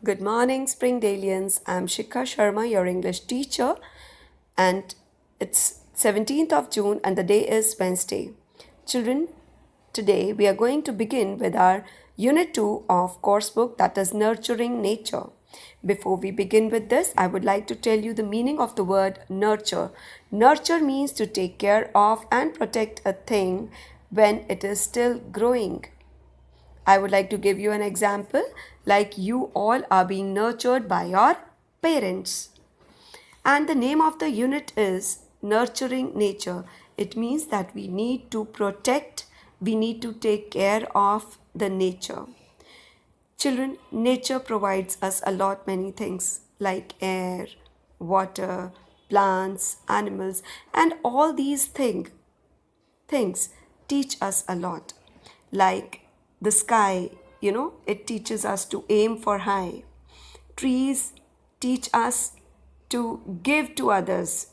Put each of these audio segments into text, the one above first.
Good morning, Springdalians. I'm Shikha Sharma, your English teacher, and it's 17th of June and the day is Wednesday. Children, today we are going to begin with our Unit 2 of coursebook, that is Nurturing Nature. Before we begin with this, I would like to tell you the meaning of the word nurture. Nurture means to take care of and protect a thing when it is still growing. I would like to give you an example like you all are being nurtured by your parents. And the name of the unit is Nurturing Nature. It means that we need to protect, we need to take care of the nature. Children, nature provides us a lot many things like air, water, plants, animals, and all these things teach us a lot. Like the sky, it teaches us to aim for high. Trees teach us to give to others.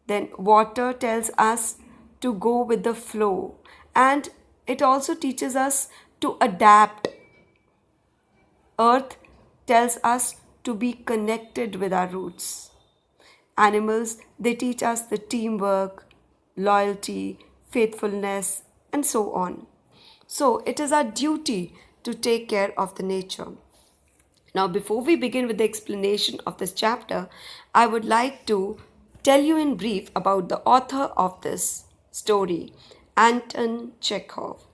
Then water tells us to go with the flow. And it also teaches us to adapt. Earth tells us to be connected with our roots. Animals, they teach us the teamwork, loyalty, faithfulness, and so on. So it is our duty to take care of the nature. Now, before we begin with the explanation of this chapter, I would like to tell you in brief about the author of this story, Anton Chekhov.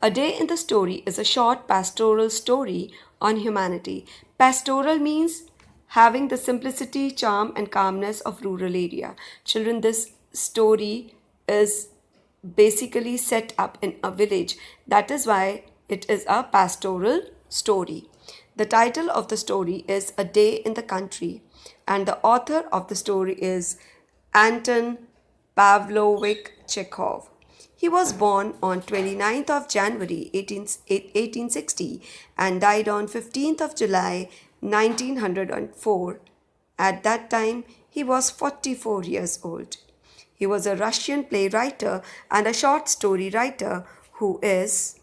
A Day in the Story is a short pastoral story on humanity. Pastoral means having the simplicity, charm, and calmness of rural area. Children, this story is basically set up in a village. That is why it is a pastoral story. The title of the story is A Day in the Country, and the author of the story is Anton Pavlovich Chekhov. He was born on 29th of January 1860 and died on 15th of July 1904. At that time, he was 44 years old. He was a Russian playwright and a short story writer who is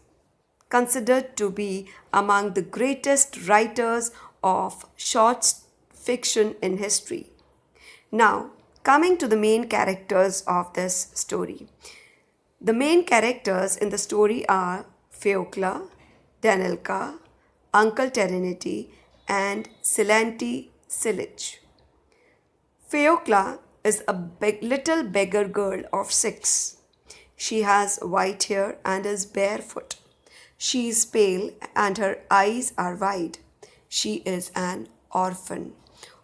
considered to be among the greatest writers of short fiction in history. Now, coming to the main characters of this story. The main characters in the story are Feokla, Danilka, Uncle Terenity, and Silanti Silich. Feokla is a little beggar girl of 6. She has white hair and is barefoot. She is pale and her eyes are wide. She is an orphan.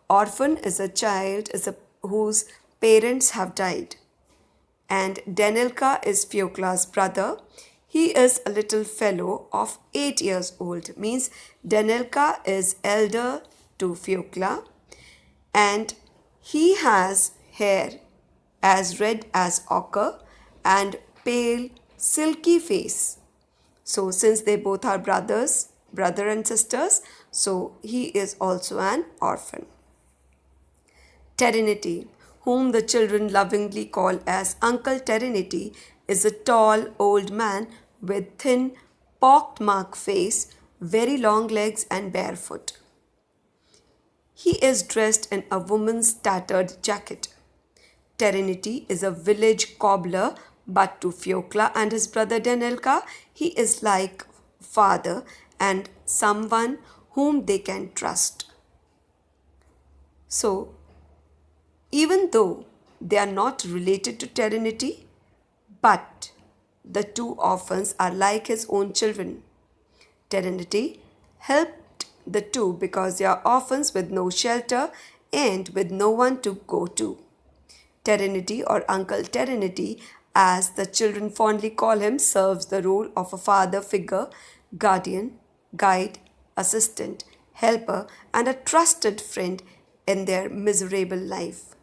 Orphan is a child whose parents have died. And Danilka is Feokla's brother. He is a little fellow of 8 years old. Means Danilka is elder to Feokla and he has hair as red as ochre and pale silky face. So since they both are brother and sisters, so he is also an orphan. Terenity, whom the children lovingly call as Uncle Terenity, is a tall old man with thin pockmarked face, very long legs and barefoot. He is dressed in a woman's tattered jacket. Terenity is a village cobbler, but to Feokla and his brother Danilka, he is like father and someone whom they can trust. So, even though they are not related to Terenity, but the two orphans are like his own children. Terenity helped the two because they are orphans with no shelter and with no one to go to. Terenity or Uncle Terenity, as the children fondly call him, serves the role of a father figure, guardian, guide, assistant, helper, and a trusted friend in their miserable life.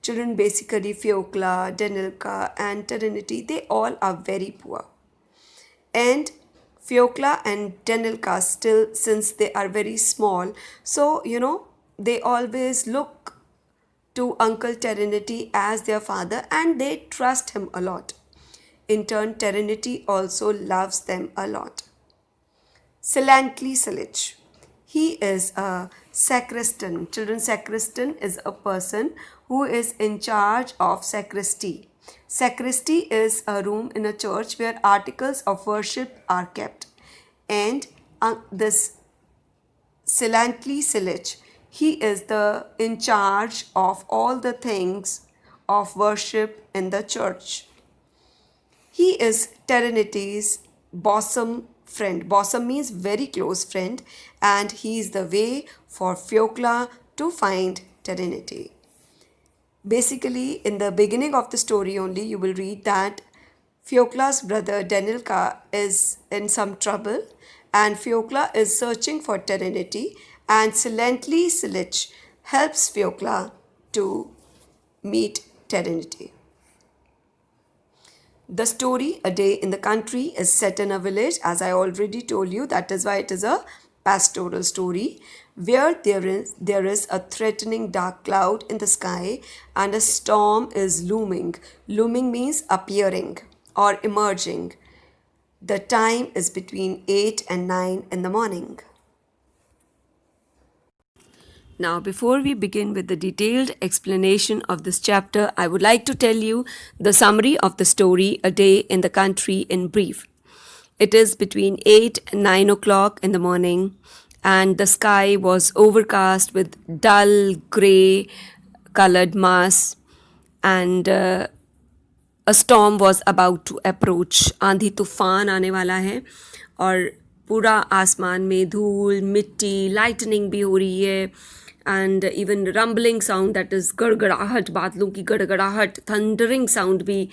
Children, basically Feokla, Danilka, and Terenity, they all are very poor. And Feokla and Danilka still, since they are very small, so they always look to Uncle Terenity as their father and they trust him a lot. In turn, Terenity also loves them a lot. Silantli Silich. He is a sacristan. Children, sacristan is a person who is in charge of sacristy. Sacristy is a room in a church where articles of worship are kept. And this Silantli Silich, he is the in charge of all the things of worship in the church. He is Terenity's bosom friend. Bosom means very close friend, and he is the way for Fiokla to find Terenity. Basically, in the beginning of the story only, you will read that Fiokla's brother Denilka is in some trouble, and Fiokla is searching for Terenity, and Silently Silich helps Fiokla to meet Terenity. The story, A Day in the Country, is set in a village, as I already told you. That is why it is a pastoral story, where there is a threatening dark cloud in the sky and a storm is looming. Looming means appearing or emerging. The time is between 8 and 9 in the morning. Now, before we begin with the detailed explanation of this chapter, I would like to tell you the summary of the story, A Day in the Country, in brief. It is between 8 and 9 o'clock in the morning, and the sky was overcast with dull grey colored mass, and a storm was about to approach. आंधी तूफान आने वाला है और पूरा आसमान में धूल, मिट्टी, लाइटनिंग भी हो रही है, and even rumbling sound, that is गड़गड़ाहट, बादलों की गड़गड़ाहट, thundering sound भी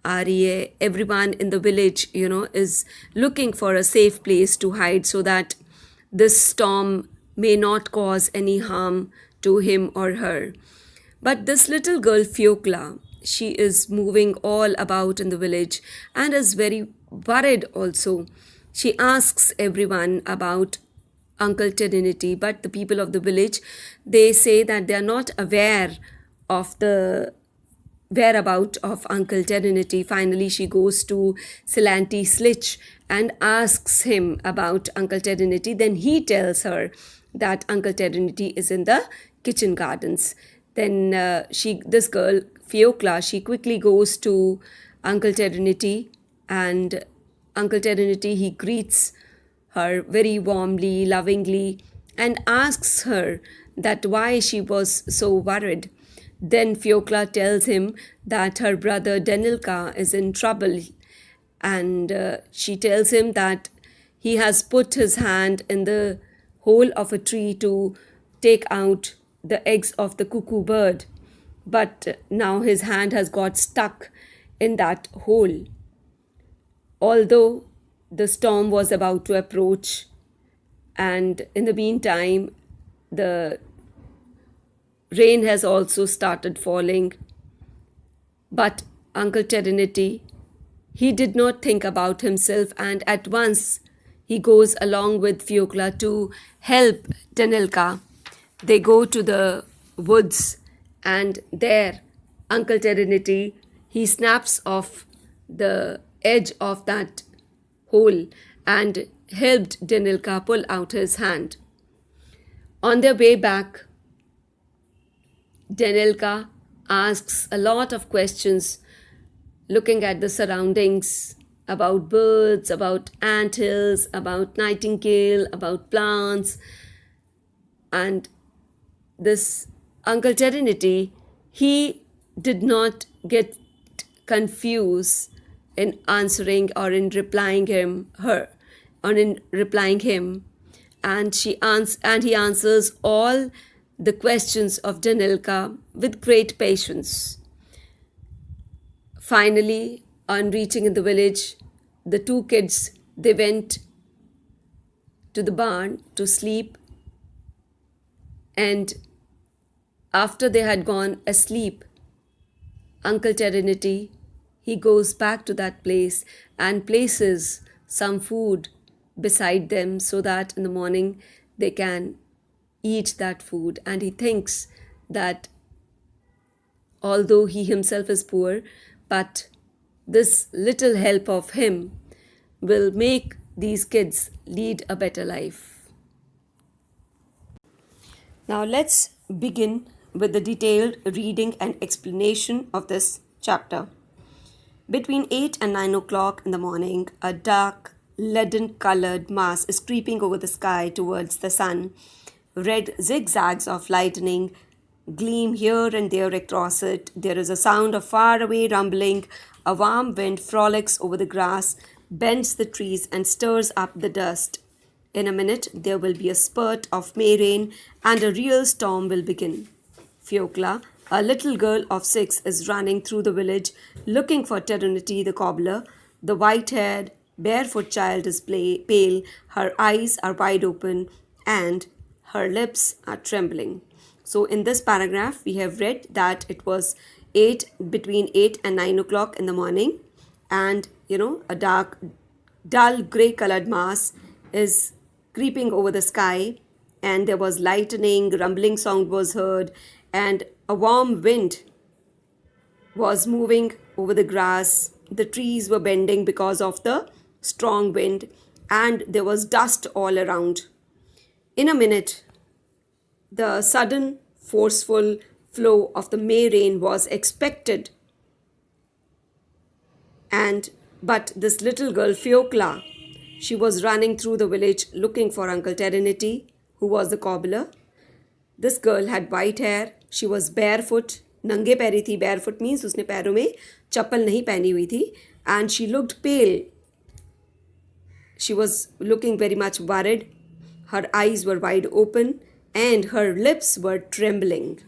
आ रही है. Everyone in the village, is looking for a safe place to hide so that this storm may not cause any harm to him or her. But this little girl Fiokla, she is moving all about in the village and is very worried also. She asks everyone about Uncle Terenity, but the people of the village, they say that they are not aware of the whereabout of Uncle Terenity. Finally, she goes to Silanti Slitch and asks him about Uncle Terenity. Then he tells her that Uncle Terenity is in the kitchen gardens. Then this girl, Fiokla, she quickly goes to Uncle Terenity, and Uncle Terenity, he greets her very warmly, lovingly, and asks her that why she was so worried. Then Fiokla tells him that her brother Denilka is in trouble, and she tells him that he has put his hand in the hole of a tree to take out the eggs of the cuckoo bird, but now his hand has got stuck in that hole. Although the storm was about to approach, and in the meantime, the rain has also started falling. But Uncle Terenity, he did not think about himself, and at once he goes along with Fiokla to help Denilka. They go to the woods, and there Uncle Terenity, he snaps off the edge of that hole and helped Denilka pull out his hand. On their way back, Denilka asks a lot of questions, looking at the surroundings, about birds, about anthills, about nightingale, about plants. And this Uncle Terenity, he did not get confused in answering or in replying him, and he answers all the questions of Denilka with great patience. Finally, on reaching in the village, the two kids, they went to the barn to sleep, and after they had gone asleep, Uncle Terenity, he goes back to that place and places some food beside them so that in the morning they can eat that food. And he thinks that although he himself is poor, but this little help of him will make these kids lead a better life. Now let's begin with the detailed reading and explanation of this chapter. Between 8 and 9 o'clock in the morning, a dark, leaden colored mass is creeping over the sky towards the sun. Red zigzags of lightning gleam here and there across it. There is a sound of faraway rumbling. A warm wind frolics over the grass, bends the trees, and stirs up the dust. In a minute, there will be a spurt of May rain, and a real storm will begin. Fiocla, a little girl of 6, is running through the village looking for Terenity the cobbler. The white haired, barefoot child is pale, her eyes are wide open, and her lips are trembling. So, in this paragraph, we have read that it was between 8 and 9 o'clock in the morning, and a dark, dull gray colored mass is creeping over the sky, and there was lightning, rumbling sound was heard, and a warm wind was moving over the grass. The trees were bending because of the strong wind, and there was dust all around. In a minute, the sudden, forceful flow of the May rain was expected, but this little girl, Fiocla, she was running through the village looking for Uncle Terenity, who was the cobbler. This girl had white hair. She was barefoot. नंगे पैरी थी. Barefoot means उसने पैरों में चप्पल नहीं पहनी हुई थी. And she looked pale. She was looking very much worried. Her eyes were wide open and her lips were trembling.